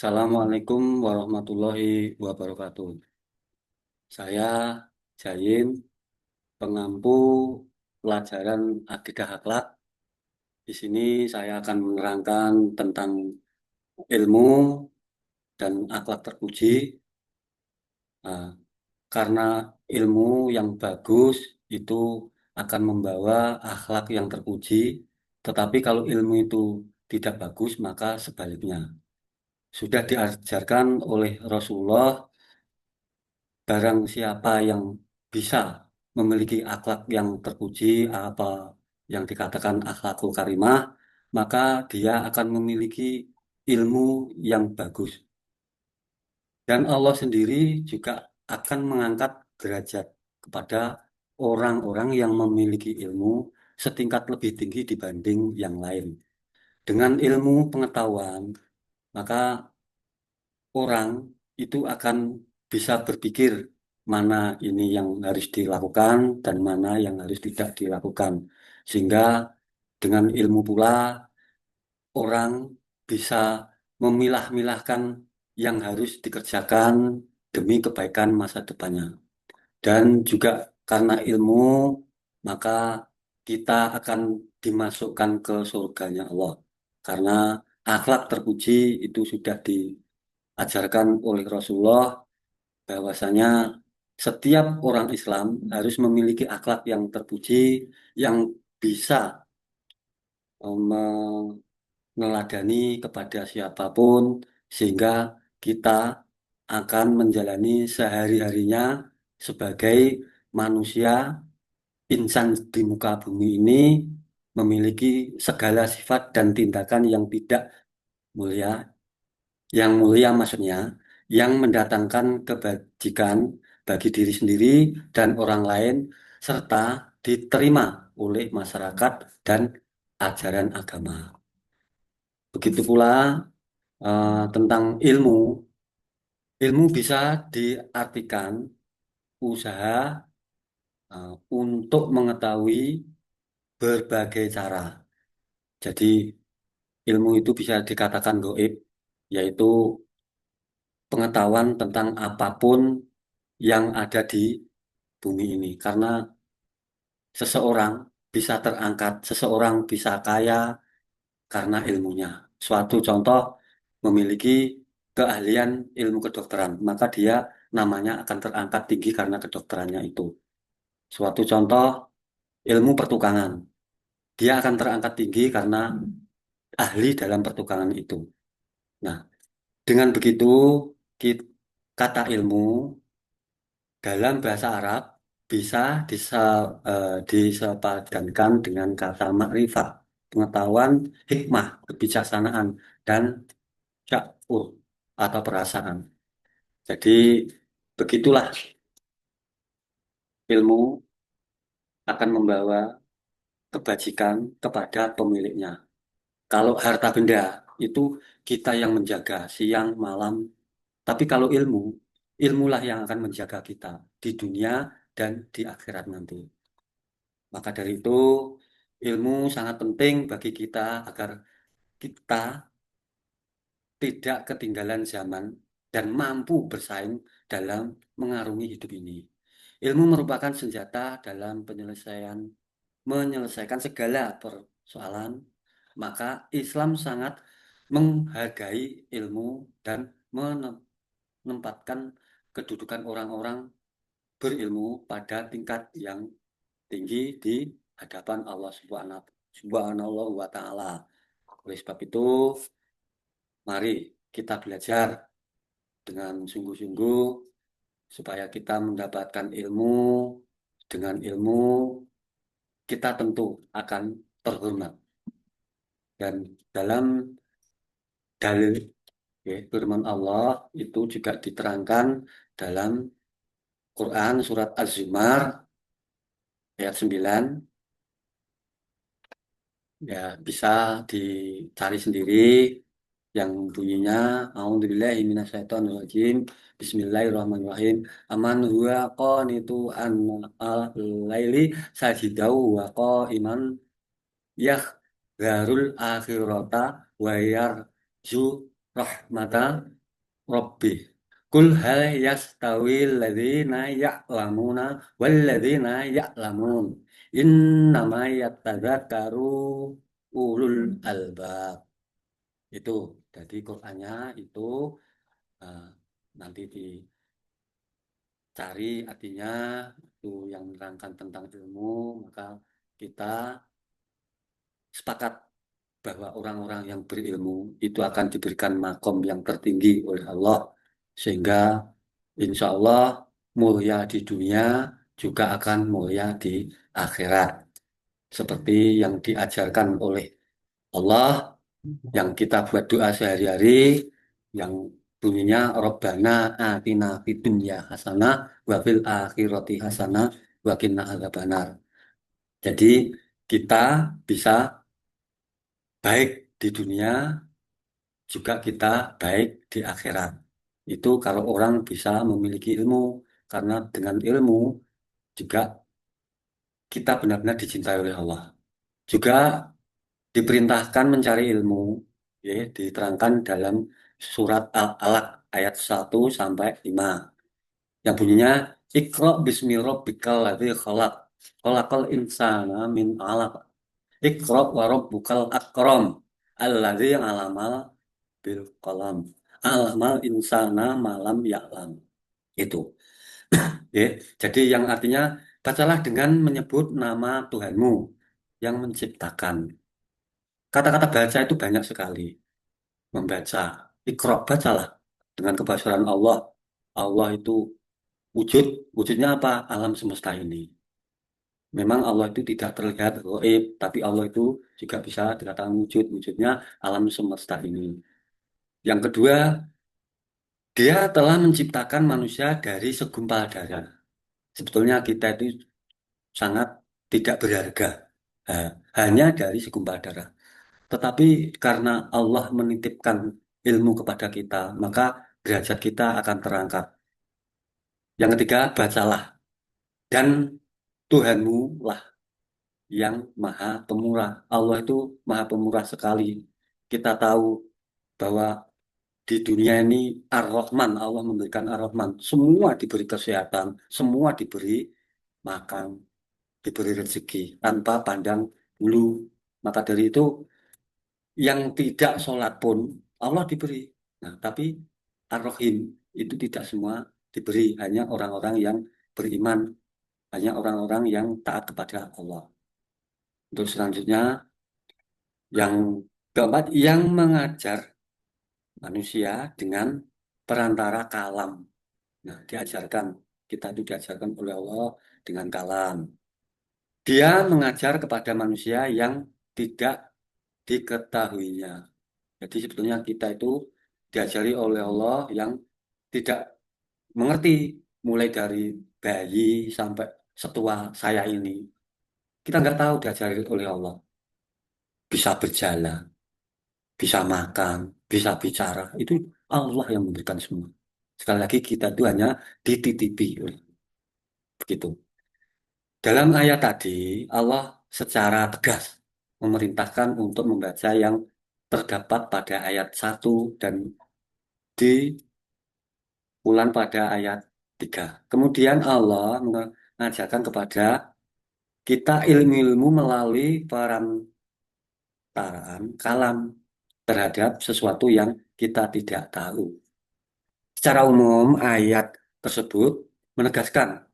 Assalamualaikum warahmatullahi wabarakatuh. Saya Jayin, pengampu pelajaran akidah akhlak. Di sini saya akan menerangkan tentang ilmu dan akhlak terpuji. Nah, karena ilmu yang bagus itu akan membawa akhlak yang terpuji, tetapi kalau ilmu itu tidak bagus, maka sebaliknya. Sudah diajarkan oleh Rasulullah. Barang siapa yang bisa memiliki akhlak yang terpuji, apa yang dikatakan akhlakul karimah, maka dia akan memiliki ilmu yang bagus. Dan Allah sendiri juga akan mengangkat derajat kepada orang-orang yang memiliki ilmu setingkat lebih tinggi dibanding yang lain. Dengan ilmu pengetahuan, maka orang itu akan bisa berpikir mana ini yang harus dilakukan dan mana yang harus tidak dilakukan. Sehingga dengan ilmu pula orang bisa memilah-milahkan yang harus dikerjakan demi kebaikan masa depannya. Dan juga karena ilmu, maka kita akan dimasukkan ke surganya Allah. Karena akhlak terpuji itu sudah diajarkan oleh Rasulullah bahwasanya setiap orang Islam harus memiliki akhlak yang terpuji, yang bisa meneladani kepada siapapun, sehingga kita akan menjalani sehari-harinya sebagai manusia insan di muka bumi ini memiliki segala sifat dan tindakan yang tidak mulia, yang mulia maksudnya, yang mendatangkan kebajikan bagi diri sendiri dan orang lain, serta diterima oleh masyarakat dan ajaran agama. Begitu pula tentang ilmu. Ilmu bisa diartikan usaha untuk mengetahui berbagai cara. Jadi ilmu itu bisa dikatakan gaib, yaitu pengetahuan tentang apapun yang ada di bumi ini. Karena seseorang bisa terangkat, seseorang bisa kaya karena ilmunya. Suatu contoh memiliki keahlian ilmu kedokteran, maka dia namanya akan terangkat tinggi karena kedokterannya itu. Suatu contoh ilmu pertukangan, dia akan terangkat tinggi karena ahli dalam pertukangan itu. Nah, dengan begitu ki- kata ilmu dalam bahasa Arab bisa disepadankan dengan kata makrifat, pengetahuan, hikmah, kebijaksanaan, dan sya'ur atau perasaan. Jadi begitulah ilmu akan membawa kebajikan kepada pemiliknya. Kalau harta benda itu kita yang menjaga siang malam, tapi kalau ilmu, ilmulah yang akan menjaga kita di dunia dan di akhirat nanti. Maka dari itu, ilmu sangat penting bagi kita agar kita tidak ketinggalan zaman dan mampu bersaing dalam mengarungi hidup ini. Ilmu merupakan senjata dalam menyelesaikan segala persoalan, maka Islam sangat menghargai ilmu dan menempatkan kedudukan orang-orang berilmu pada tingkat yang tinggi di hadapan Allah Subhanahu wa Ta'ala. Oleh sebab itu, mari kita belajar dengan sungguh-sungguh supaya kita mendapatkan ilmu. Dengan ilmu, kita tentu akan terhormat. Dan dalam dalil firman Allah itu juga diterangkan dalam Quran surat Az-Zumar ayat 9. Ya, bisa dicari sendiri yang bunyinya A'udzubillahi minasyaitonirrajim. Bismillahirrahmanirrahim. Aman huwa qanitu an al-laili sajidau wa qa'iman yahzarul akhirata wa yarju rahmata rabbih. Kul hal yastawi alladhina ya'lamuna wal ladzina ya'lamun. Innama yatadzakkaru ulul albab. Itu. Jadi Qur'annya itu eh, nanti dicari artinya itu yang menerangkan tentang ilmu, maka kita sepakat bahwa orang-orang yang berilmu itu akan diberikan makom yang tertinggi oleh Allah sehingga insya Allah mulia di dunia juga akan mulia di akhirat seperti yang diajarkan oleh Allah yang kita buat doa sehari-hari yang bunyinya Rabbana atina fid dunya hasanah wa fil akhirati hasanah wa qina adzabannar. Jadi kita bisa baik di dunia juga kita baik di akhirat. Itu kalau orang bisa memiliki ilmu, karena dengan ilmu juga kita benar-benar dicintai oleh Allah. Juga diperintahkan mencari ilmu, ya, diterangkan dalam surat Al-Alaq ayat 1 sampai 5, yang bunyinya Iqra bismi rabbikal ladzi khalaq, khalaqal insana min 'alaq. Iqra wa rabbukal akram, alladzi 'alamal bil qalam. Alamal insana malam ya'lam. Itu. Ya. Jadi yang artinya bacalah dengan menyebut nama Tuhanmu yang menciptakan. Kata-kata baca itu banyak sekali. Membaca. Iqra, bacalah dengan kebesaran Allah. Allah itu wujud. Wujudnya apa? Alam semesta ini. Memang Allah itu tidak terlihat gaib, tapi Allah itu juga bisa dikatakan wujud. Wujudnya alam semesta ini. Yang kedua, dia telah menciptakan manusia dari segumpal darah. Sebetulnya kita itu sangat tidak berharga, hanya dari segumpal darah. Tetapi karena Allah menitipkan ilmu kepada kita, maka derajat kita akan terangkat. Yang ketiga, bacalah. Dan Tuhanmu lah yang maha pemurah. Allah itu maha pemurah sekali. Kita tahu bahwa di dunia ini Ar-Rahman, Allah memberikan Ar-Rahman. Semua diberi kesehatan, semua diberi makan, diberi rezeki tanpa pandang bulu. Maka dari itu yang tidak sholat pun Allah diberi. Nah, tapi Ar-Rahim itu tidak semua diberi, hanya orang-orang yang beriman, hanya orang-orang yang taat kepada Allah. Untuk selanjutnya, yang keempat, yang mengajar manusia dengan perantara kalam. Nah, diajarkan, kita itu diajarkan oleh Allah dengan kalam. Dia mengajar kepada manusia yang tidak diketahuinya. Jadi sebetulnya kita itu diajari oleh Allah yang tidak mengerti, mulai dari bayi sampai setua saya ini. Kita nggak tahu diajari oleh Allah. Bisa berjalan, bisa makan, bisa bicara. Itu Allah yang memberikan semua. Sekali lagi kita itu hanya dititipi. Begitu. Dalam ayat tadi, Allah secara tegas memerintahkan untuk membaca yang terdapat pada ayat 1 dan diulang pada ayat 3. Kemudian Allah mengajarkan kepada kita ilmu-ilmu melalui perantaraan kalam terhadap sesuatu yang kita tidak tahu. Secara umum, ayat tersebut menegaskan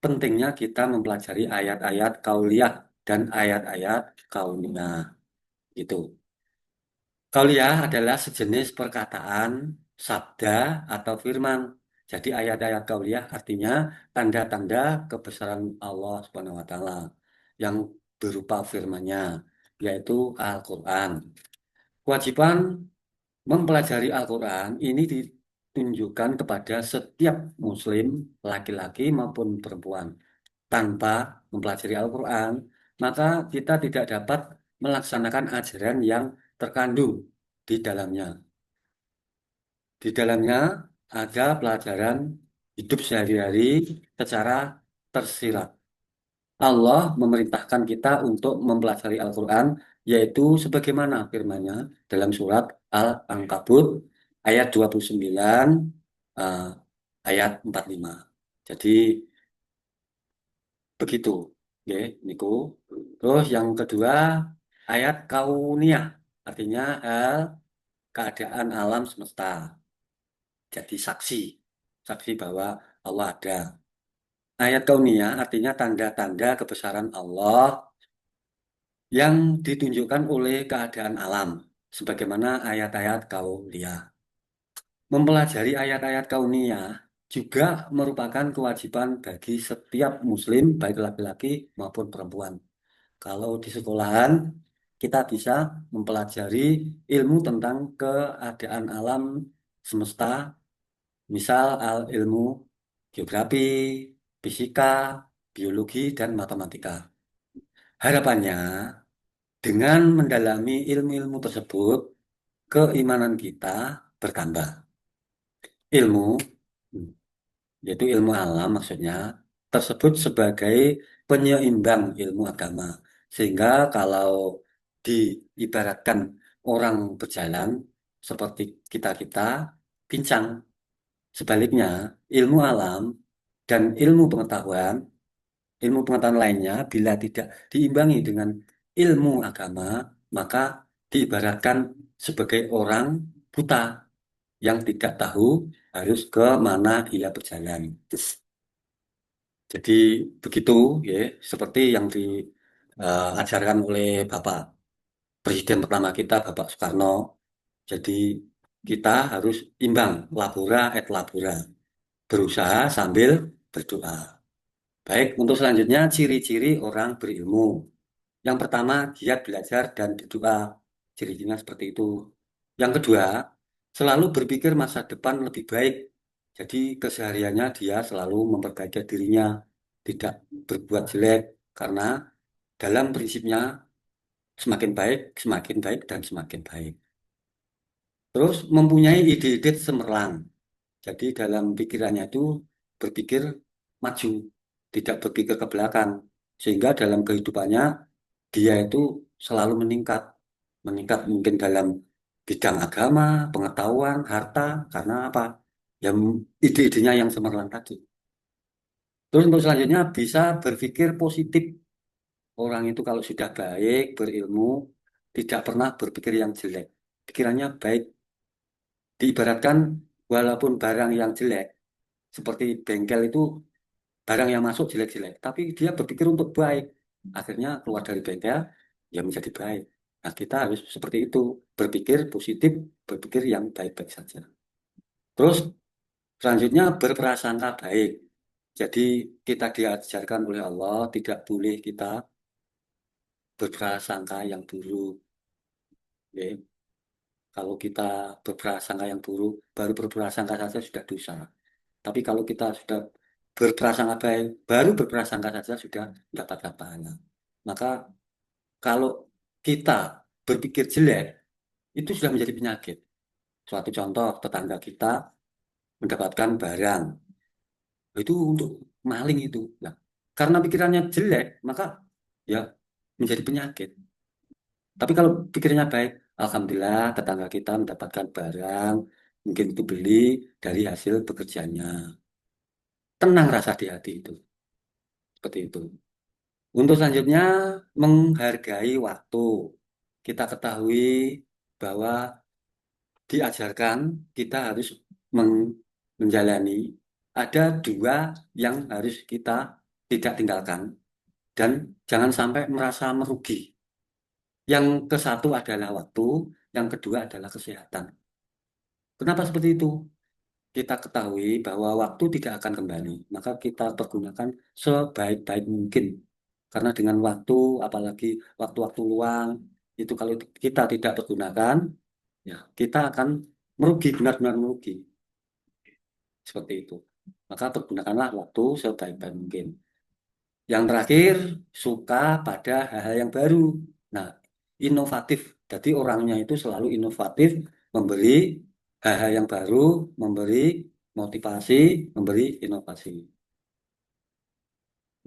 pentingnya kita mempelajari ayat-ayat kauliyah dan ayat-ayat kauniyah. Itu. Kauliyah adalah sejenis perkataan, sabda, atau firman. Jadi ayat-ayat kauliyah artinya tanda-tanda kebesaran Allah Subhanahu wa taala yang berupa firman-Nya, yaitu Al-Qur'an. Kewajiban mempelajari Al-Quran ini ditunjukkan kepada setiap muslim, laki-laki maupun perempuan. Tanpa mempelajari Al-Quran, maka kita tidak dapat melaksanakan ajaran yang terkandung di dalamnya. Di dalamnya ada pelajaran hidup sehari-hari secara tersirat. Allah memerintahkan kita untuk mempelajari Al-Quran, yaitu sebagaimana firman-Nya dalam surat Al-Ankabut ayat 29, eh, ayat 45. Jadi begitu. Oke, niku. Terus yang kedua, ayat kauniyah. Artinya hal keadaan alam semesta. Jadi saksi. Saksi bahwa Allah ada. Ayat kauniyah artinya tanda-tanda kebesaran Allah yang ditunjukkan oleh keadaan alam. Sebagaimana ayat-ayat kauniyah. Mempelajari ayat-ayat kauniyah juga merupakan kewajiban bagi setiap muslim, baik laki-laki maupun perempuan. Kalau di sekolahan, kita bisa mempelajari ilmu tentang keadaan alam semesta, misal ilmu geografi, fisika, biologi, dan matematika. Harapannya, dengan mendalami ilmu-ilmu tersebut, keimanan kita bertambah. Ilmu, yaitu ilmu alam maksudnya, tersebut sebagai penyeimbang ilmu agama. Sehingga kalau diibaratkan orang berjalan seperti kita-kita, pincang. Sebaliknya, ilmu alam dan ilmu pengetahuan lainnya, bila tidak diimbangi dengan ilmu agama, maka diibaratkan sebagai orang buta yang tidak tahu harus ke mana ia berjalan. Jadi begitu ya, seperti yang diajarkan oleh Bapak Presiden pertama kita, Bapak Soekarno. Jadi kita harus imbang, labora et labora, berusaha sambil berdoa. Baik, untuk selanjutnya ciri-ciri orang berilmu. Yang pertama, giat belajar dan berdoa. Ciri-cirinya seperti itu. Yang kedua, selalu berpikir masa depan lebih baik. Jadi kesehariannya dia selalu memperbaiki dirinya, tidak berbuat jelek, karena dalam prinsipnya semakin baik, dan semakin baik. Terus mempunyai ide-ide cemerlang. Jadi dalam pikirannya itu berpikir maju, tidak berpikir ke belakang. Sehingga dalam kehidupannya dia itu selalu meningkat. Meningkat mungkin dalam bidang agama, pengetahuan, harta, karena apa? Ya ide-idenya yang cemerlang tadi. Terus untuk selanjutnya bisa berpikir positif. Orang itu kalau sudah baik, berilmu, tidak pernah berpikir yang jelek. Pikirannya baik. Diibaratkan walaupun barang yang jelek, seperti bengkel itu barang yang masuk jelek-jelek, tapi dia berpikir untuk baik. Akhirnya keluar dari bengkel, ya menjadi baik. Nah, kita harus seperti itu, berpikir positif, berpikir yang baik-baik saja. Terus selanjutnya berprasangka baik. Jadi kita diajarkan oleh Allah tidak boleh kita berprasangka yang buruk. Ya. Kalau kita berprasangka yang buruk, baru berprasangka saja sudah dosa. Tapi kalau kita sudah berprasangka baik, baru berprasangka saja sudah mendapatkan pahala. Maka kalau kita berpikir jelek, itu sudah menjadi penyakit. Suatu contoh, tetangga kita mendapatkan barang, itu untuk maling itu. Nah, karena pikirannya jelek, maka ya menjadi penyakit. Tapi kalau pikirnya baik, Alhamdulillah tetangga kita mendapatkan barang, mungkin itu beli dari hasil pekerjaannya. Tenang rasa di hati itu. Seperti itu. Untuk selanjutnya, menghargai waktu. Kita ketahui bahwa diajarkan kita harus menjalani. Ada dua yang harus kita tidak tinggalkan. Dan jangan sampai merasa merugi. Yang ke satu adalah waktu, yang kedua adalah kesehatan. Kenapa seperti itu? Kita ketahui bahwa waktu tidak akan kembali, maka kita pergunakan sebaik-baik mungkin. Karena dengan waktu, apalagi waktu-waktu luang, itu kalau kita tidak pergunakan, ya kita akan merugi, benar-benar merugi. Seperti itu. Maka pergunakanlah waktu sebaik-baik mungkin. Yang terakhir, suka pada hal-hal yang baru. Nah, inovatif. Jadi orangnya itu selalu inovatif, memberi hal-hal yang baru, memberi motivasi, memberi inovasi.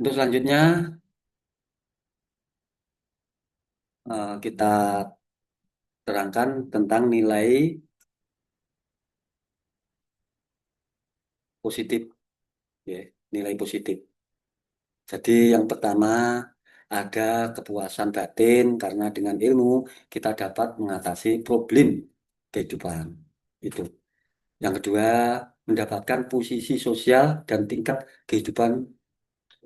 Untuk selanjutnya, kita terangkan tentang nilai positif, ya, nilai positif. Jadi yang pertama ada kepuasan batin karena dengan ilmu kita dapat mengatasi problem kehidupan. Itu. Yang kedua, mendapatkan posisi sosial dan tingkat kehidupan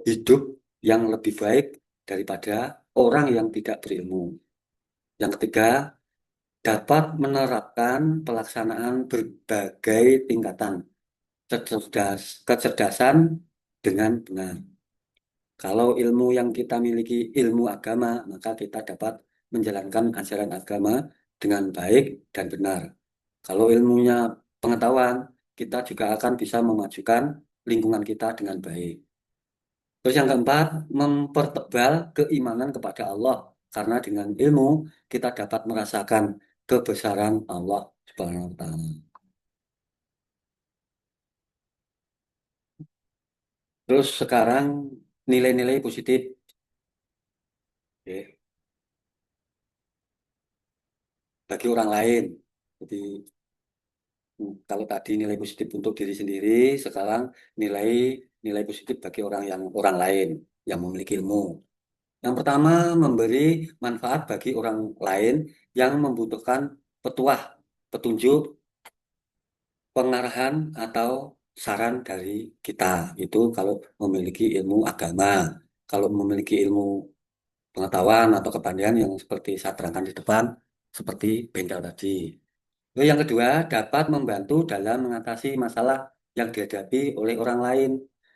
hidup yang lebih baik daripada orang yang tidak berilmu. Yang ketiga, dapat menerapkan pelaksanaan berbagai tingkatan kecerdasan dengan benar. Kalau ilmu yang kita miliki ilmu agama, maka kita dapat menjalankan ajaran agama dengan baik dan benar. Kalau ilmunya pengetahuan, kita juga akan bisa memajukan lingkungan kita dengan baik. Terus yang keempat, mempertebal keimanan kepada Allah. Karena dengan ilmu kita dapat merasakan kebesaran Allah Subhanahu wa taala. Terus sekarang nilai-nilai positif, ya, bagi orang lain. Jadi kalau tadi nilai positif untuk diri sendiri, sekarang nilai nilai positif bagi orang lain yang memiliki ilmu. Yang pertama, memberi manfaat bagi orang lain yang membutuhkan petuah, petunjuk, pengarahan atau saran dari kita. Itu kalau memiliki ilmu agama. Kalau memiliki ilmu pengetahuan atau kepandaian yang seperti saya terangkan di depan, seperti bengkel tadi. Lalu yang kedua, dapat membantu dalam mengatasi masalah yang dihadapi oleh orang lain.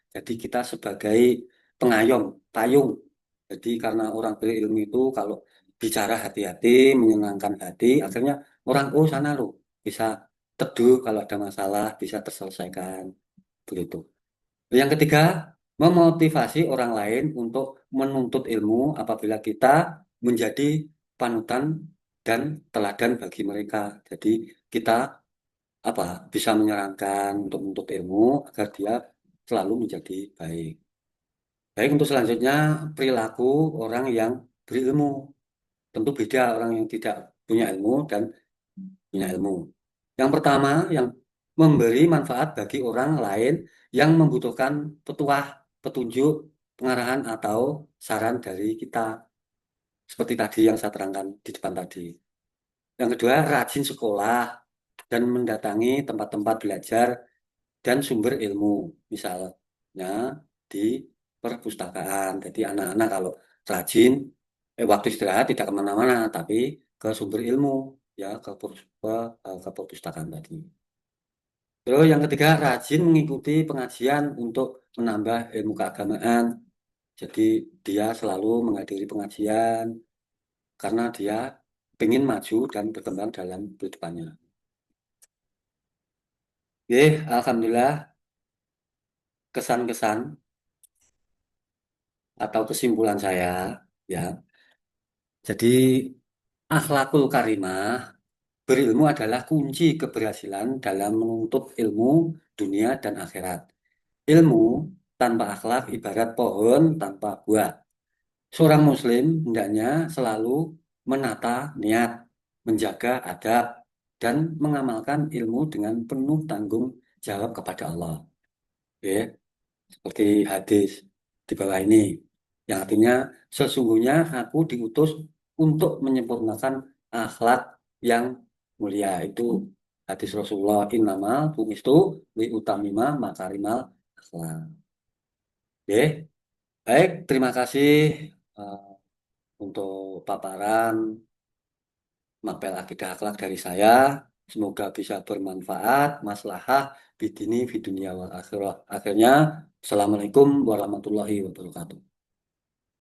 Jadi kita sebagai pengayom, payung. Jadi karena orang berilmu itu kalau bicara hati-hati, menyenangkan hati, akhirnya orang, oh sana loh, bisa teduh kalau ada masalah, bisa terselesaikan. Begitu. Yang ketiga, memotivasi orang lain untuk menuntut ilmu apabila kita menjadi panutan dan teladan bagi mereka. Jadi kita apa bisa menyarankan untuk menuntut ilmu agar dia selalu menjadi baik. Baik untuk selanjutnya perilaku orang yang berilmu. Tentu beda orang yang tidak punya ilmu dan punya ilmu. Yang pertama, yang memberi manfaat bagi orang lain yang membutuhkan petuah, petunjuk, pengarahan atau saran dari kita. Seperti tadi yang saya terangkan di depan tadi. Yang kedua, rajin sekolah dan mendatangi tempat-tempat belajar dan sumber ilmu. Misalnya di perpustakaan. Jadi anak-anak kalau rajin, waktu istirahat tidak kemana-mana, tapi ke sumber ilmu, ya ke perpustakaan tadi. Terus yang ketiga, rajin mengikuti pengajian untuk menambah ilmu keagamaan. Jadi dia selalu menghadiri pengajian karena dia ingin maju dan berkembang dalam kehidupannya. Oke, Alhamdulillah kesan-kesan atau kesimpulan saya, ya. Jadi akhlakul karimah berilmu adalah kunci keberhasilan dalam menuntut ilmu dunia dan akhirat. Ilmu tanpa akhlak ibarat pohon tanpa buah. Seorang muslim hendaknya selalu menata niat, menjaga adab, dan mengamalkan ilmu dengan penuh tanggung jawab kepada Allah. Ya, seperti hadis di bawah ini, yang artinya sesungguhnya aku diutus untuk menyempurnakan akhlak yang mulia. Itu hadis Rasulullah innamal bu'istu li utamima makarimal akhlak. Oke, baik, terima kasih eh, untuk paparan mapel akidah akhlak dari saya. Semoga bisa bermanfaat, maslahah, bidini, fidunia, wal akhirah. Akhirnya, Assalamualaikum warahmatullahi wabarakatuh.